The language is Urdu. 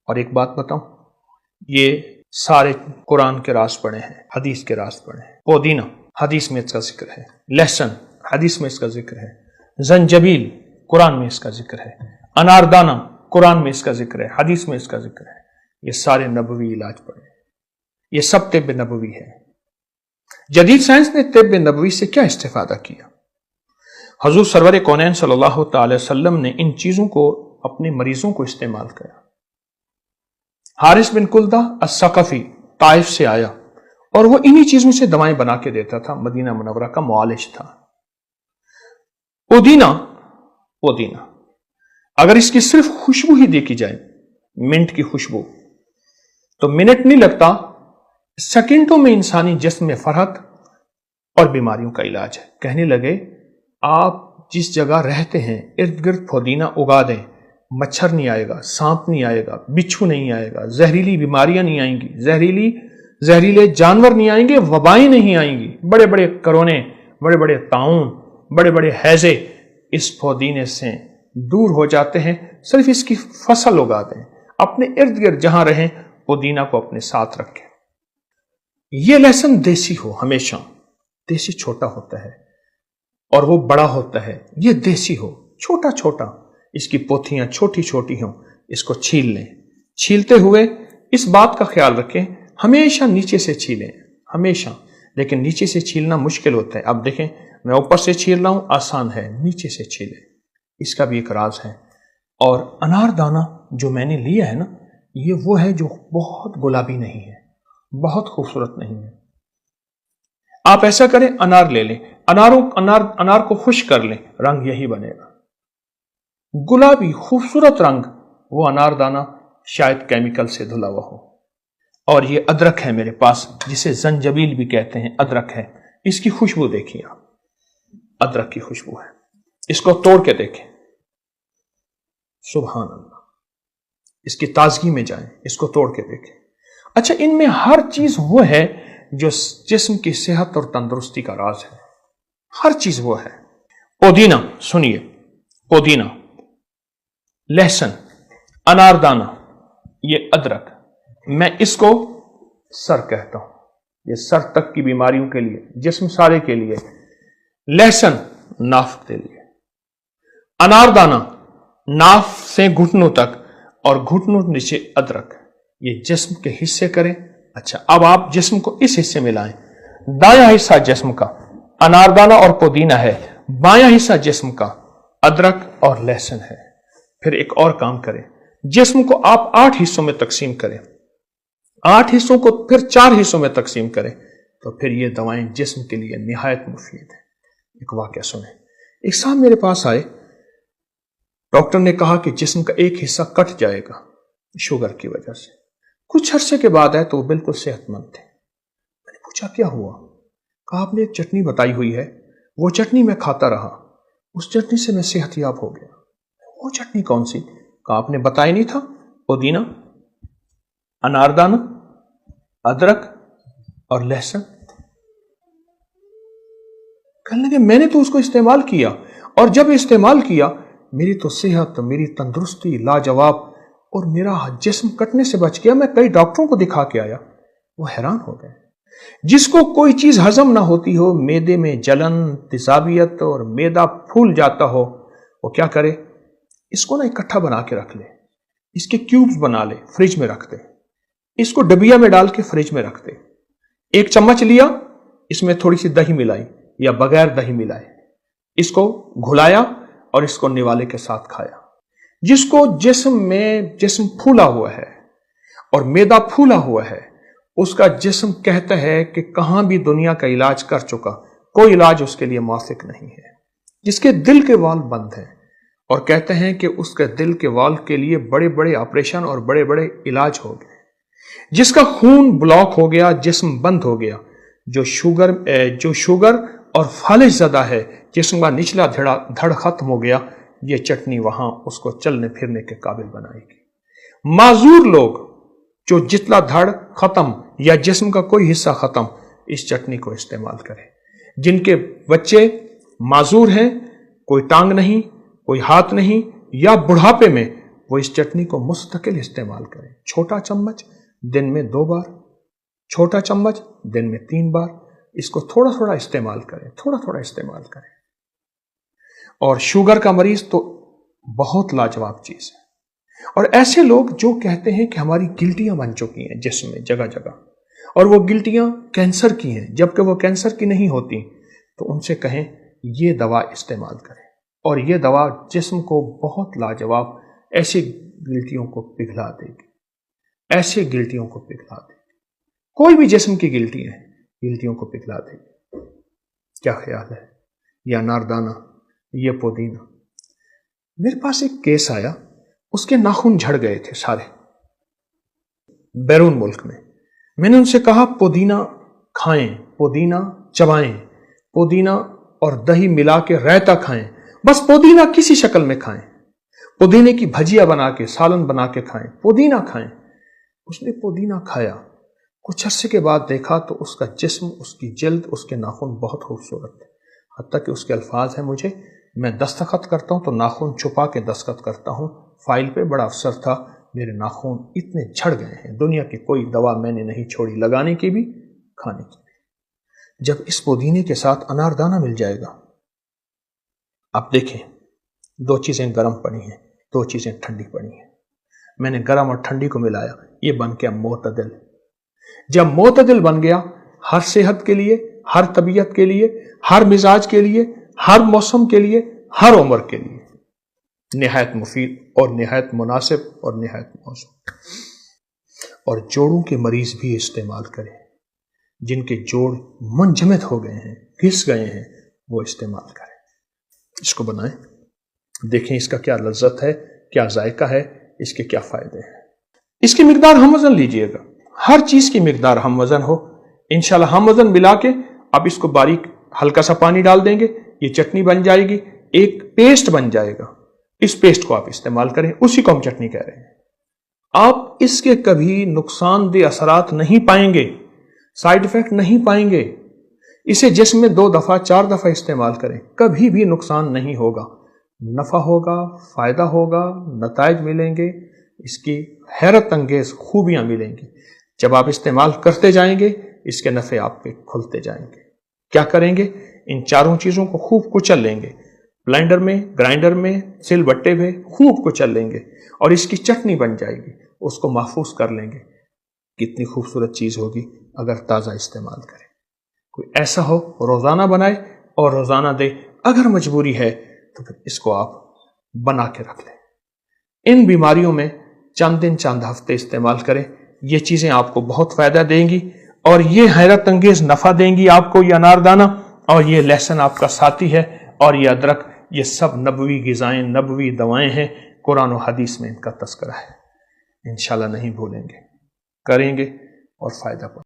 اور ایک بات بتاؤں، یہ سارے قرآن کے راز پڑھے ہیں، حدیث کے راز پڑھے ہیں۔ پودینہ حدیث میں اس کا ذکر ہے، لہسن حدیث میں اس کا ذکر ہے، زنجبیل قرآن میں اس کا ذکر ہے، اناردانہ قرآن میں اس کا ذکر ہے، حدیث میں اس کا ذکر ہے۔ یہ سارے نبوی علاج پڑھے، یہ سب طب نبوی ہے۔ جدید سائنس نے طب نبوی سے کیا استفادہ کیا؟ حضور سرور کونین صلی اللہ تعالی وسلم نے ان چیزوں کو اپنے مریضوں کو استعمال کیا۔ حارث بن کلدہ الثقفی طائف سے آیا اور وہ انہی چیزوں سے دوائیں بنا کے دیتا تھا، مدینہ منورہ کا معالج تھا۔ پودینہ اگر اس کی صرف خوشبو ہی دیکھی جائے، منٹ کی خوشبو، تو منٹ نہیں لگتا، سیکنڈوں میں انسانی جسم میں فرحت اور بیماریوں کا علاج ہے۔ کہنے لگے آپ جس جگہ رہتے ہیں ارد گرد پودینہ اگا دیں، مچھر نہیں آئے گا، سانپ نہیں آئے گا، بچھو نہیں آئے گا، زہریلی بیماریاں نہیں آئیں گی، زہریلے جانور نہیں آئیں گے، وبائیں نہیں آئیں گی، بڑے بڑے کرونے، بڑے بڑے طاعون، بڑے بڑے ہیضے اس پودینے سے دور ہو جاتے ہیں۔ صرف اس کی فصل اگا دیں، اپنے ارد گرد جہاں رہیں پودینہ کو اپنے ساتھ رکھیں۔ یہ لہسن دیسی ہو، ہمیشہ دیسی چھوٹا ہوتا ہے اور وہ بڑا ہوتا ہے، یہ دیسی ہو چھوٹا چھوٹا، اس کی پوتھیاں چھوٹی چھوٹی ہوں، اس کو چھیل لیں۔ چھیلتے ہوئے اس بات کا خیال رکھیں ہمیشہ نیچے سے چھیلیں، ہمیشہ، لیکن نیچے سے چھیلنا مشکل ہوتا ہے۔ اب دیکھیں میں اوپر سے چھیل رہا ہوں، آسان ہے، نیچے سے چھیلیں، اس کا بھی ایک راز ہے۔ اور انار دانہ جو میں نے لیا ہے نا، یہ وہ ہے جو بہت گلابی نہیں ہے، بہت خوبصورت نہیں ہے۔ آپ ایسا کریں، انار لے لیں، انار کو خشک کر لیں، رنگ یہی بنے گا، گلابی خوبصورت رنگ۔ وہ انار دانہ شاید کیمیکل سے دھلا ہوا ہو۔ اور یہ ادرک ہے میرے پاس، جسے زنجبیل بھی کہتے ہیں، ادرک ہے، اس کی خوشبو دیکھیے آپ، ادرک کی خوشبو ہے، اس کو توڑ کے دیکھیں، سبحان اللہ، اس کی تازگی میں جائیں، اس کو توڑ کے دیکھیں۔ اچھا، ان میں ہر چیز وہ ہے جو جسم کی صحت اور تندرستی کا راز ہے، ہر چیز وہ ہے۔ پودینہ سنیے، پودینہ، لہسن، اناردانہ، یہ ادرک، میں اس کو سر کہتا ہوں، یہ سر تک کی بیماریوں کے لیے، جسم سارے کے لیے۔ لہسن ناف کے لیے، اناردانہ ناف سے گھٹنوں تک اور گھٹنوں نیچے ادرک، یہ جسم کے حصے کریں۔ اچھا، اب آپ جسم کو اس حصے میں لائیں، دایاں حصہ جسم کا اناردانہ اور پودینہ ہے، بایاں حصہ جسم کا ادرک اور لہسن ہے۔ پھر ایک اور کام کریں، جسم کو آپ 8 حصوں میں تقسیم کریں، 8 حصوں کو پھر 4 حصوں میں تقسیم کریں، تو پھر یہ دوائیں جسم کے لیے نہایت مفید ہیں۔ ایک واقعہ سنیں، ایک صاحب میرے پاس آئے، ڈاکٹر نے کہا کہ جسم کا ایک حصہ کٹ جائے گا شوگر کی وجہ سے۔ کچھ عرصے کے بعد آئے تو وہ بالکل صحت مند تھے۔ میں نے پوچھا کیا ہوا؟ کہا آپ نے ایک چٹنی بتائی ہوئی ہے، وہ چٹنی میں کھاتا رہا، اس چٹنی سے میں صحت یاب ہو گیا۔ وہ چٹنی کون سی؟ کہا آپ نے بتایا نہیں تھا، پودینہ، اناردانہ، ادرک اور لہسن۔ کہنے لگے میں نے تو اس کو استعمال کیا، اور جب استعمال کیا میری تو صحت، میری تندرستی لاجواب، اور میرا جسم کٹنے سے بچ گیا۔ میں کئی ڈاکٹروں کو دکھا کے آیا، وہ حیران ہو گئے۔ جس کو کوئی چیز ہضم نہ ہوتی ہو، معدے میں جلن، تیزابیت اور معدہ پھول جاتا ہو، وہ کیا کرے؟ اس کو نا اکٹھا بنا کے رکھ لے، اس کے کیوبز بنا لے، فریج میں رکھ دے، اس کو ڈبیا میں ڈال کے فریج میں رکھ دے۔ 1 چمچ لیا، اس میں تھوڑی سی دہی ملائی یا بغیر دہی ملائے، اس کو گھلایا اور اس کو نوالے کے ساتھ کھایا۔ جس کو جسم پھولا ہوا ہے اور معدہ پھولا ہوا ہے، اس کا جسم کہتا ہے کہ کہاں بھی دنیا کا علاج کر چکا، کوئی علاج اس کے لیے موافق نہیں ہے۔ جس کے دل کے وال بند ہیں اور کہتے ہیں کہ اس کے دل کے وال کے لیے بڑے بڑے آپریشن اور بڑے بڑے علاج ہو گئے۔ جس کا خون بلاک ہو گیا، جسم بند ہو گیا، جو شوگر اور فالج زدہ ہے، جسم کا نچلا دھڑ ختم ہو گیا، یہ چٹنی وہاں اس کو چلنے پھرنے کے قابل بنائے گی۔ معذور لوگ جو جتلا دھڑ ختم یا جسم کا کوئی حصہ ختم، اس چٹنی کو استعمال کریں۔ جن کے بچے معذور ہیں، کوئی ٹانگ نہیں، کوئی ہاتھ نہیں، یا بڑھاپے میں وہ اس چٹنی کو مستقل استعمال کریں. چھوٹا چمچ دن میں 2 بار، چھوٹا چمچ دن میں 3 بار. اس کو تھوڑا تھوڑا استعمال کریں، تھوڑا تھوڑا استعمال کریں. اور شوگر کا مریض تو بہت لاجواب چیز ہے. اور ایسے لوگ جو کہتے ہیں کہ ہماری گلٹیاں بن چکی ہیں جسم میں جگہ جگہ، اور وہ گلٹیاں کینسر کی ہیں جبکہ وہ کینسر کی نہیں ہوتی، تو ان سے کہیں یہ دوا استعمال کریں. اور یہ دوا جسم کو بہت لاجواب ایسی گلٹیوں کو پگھلا دے گی، ایسے گلٹیوں کو پگھلا دے گی. کوئی بھی جسم کی گلٹیاں ہیں، گلٹیوں کو پگھلا دے گی. کیا خیال ہے؟ یہ اناردانہ، یہ پودینہ. میرے پاس ایک کیس آیا، اس کے ناخن جھڑ گئے تھے سارے بیرون ملک میں. میں نے ان سے کہا پودینہ کھائیں، پودینہ چبائیں، پودینہ اور دہی ملا کے رائتا کھائیں، بس پودینہ کسی شکل میں کھائیں، پودینے کی بھجیا بنا کے سالن بنا کے کھائیں، پودینہ کھائیں. اس نے پودینہ کھایا، کچھ عرصے کے بعد دیکھا تو اس کا جسم، اس کی جلد، اس کے ناخن بہت خوبصورت تھے. حتیٰ کہ اس کے الفاظ ہیں مجھے، میں دستخط کرتا ہوں تو ناخن چھپا کے دستخط کرتا ہوں. فائل پہ بڑا افسر تھا، میرے ناخن اتنے جھڑ گئے ہیں، دنیا کی کوئی دوا میں نے نہیں چھوڑی، لگانے کی بھی کھانے کی بھی. جب اس پودینے کے ساتھ اناردانہ مل جائے گا، آپ دیکھیں 2 چیزیں گرم پڑی ہیں، 2 چیزیں ٹھنڈی پڑی ہیں. میں نے گرم اور ٹھنڈی کو ملایا، یہ بن گیا معتدل. جب معتدل بن گیا، ہر صحت کے لیے، ہر طبیعت کے لیے، ہر مزاج کے لیے، ہر موسم کے لیے، ہر عمر کے لیے نہایت مفید اور نہایت مناسب اور نہایت موزوں. اور جوڑوں کے مریض بھی استعمال کریں، جن کے جوڑ منجمد ہو گئے ہیں، گھس گئے ہیں، وہ استعمال کریں. اس کو بنائیں، دیکھیں اس کا کیا لذت ہے، کیا ذائقہ ہے، اس کے کیا فائدے ہیں. اس کی مقدار ہم وزن لیجئے گا، ہر چیز کی مقدار ہم وزن ہو. انشاءاللہ ہم وزن ملا کے آپ اس کو باریک ہلکا سا پانی ڈال دیں گے، یہ چٹنی بن جائے گی، ایک پیسٹ بن جائے گا. اس پیسٹ کو آپ استعمال کریں، اسی کو ہم چٹنی کہہ رہے ہیں. آپ اس کے کبھی نقصان دہ اثرات نہیں پائیں گے، سائیڈ ایفیکٹ نہیں پائیں گے. اسے جسم میں 2 دفعہ 4 دفعہ استعمال کریں، کبھی بھی نقصان نہیں ہوگا، نفع ہوگا، فائدہ ہوگا، نتائج ملیں گے، اس کی حیرت انگیز خوبیاں ملیں گی. جب آپ استعمال کرتے جائیں گے، اس کے نفع آپ پہ کھلتے جائیں گے. کیا کریں گے؟ ان 4 چیزوں کو خوب کچل لیں گے، بلینڈر میں، گرائنڈر میں، سل بٹے میں خوب کچل لیں گے، اور اس کی چٹنی بن جائے گی. اس کو محفوظ کر لیں گے. کتنی خوبصورت چیز ہوگی اگر تازہ استعمال کریں. کوئی ایسا ہو روزانہ بنائے اور روزانہ دے. اگر مجبوری ہے تو پھر اس کو آپ بنا کے رکھ لیں. ان بیماریوں میں چند دن چند ہفتے استعمال کریں. یہ چیزیں آپ کو بہت فائدہ دیں گی اور یہ حیرت انگیز نفع دیں گی آپ کو. یہ اناردانہ اور یہ لہسن آپ کا ساتھی ہے، اور یہ ادرک، یہ سب نبوی غذائیں، نبوی دوائیں ہیں. قرآن و حدیث میں ان کا تذکرہ ہے. انشاءاللہ نہیں بھولیں گے، کریں گے اور فائدہ پائیں گے.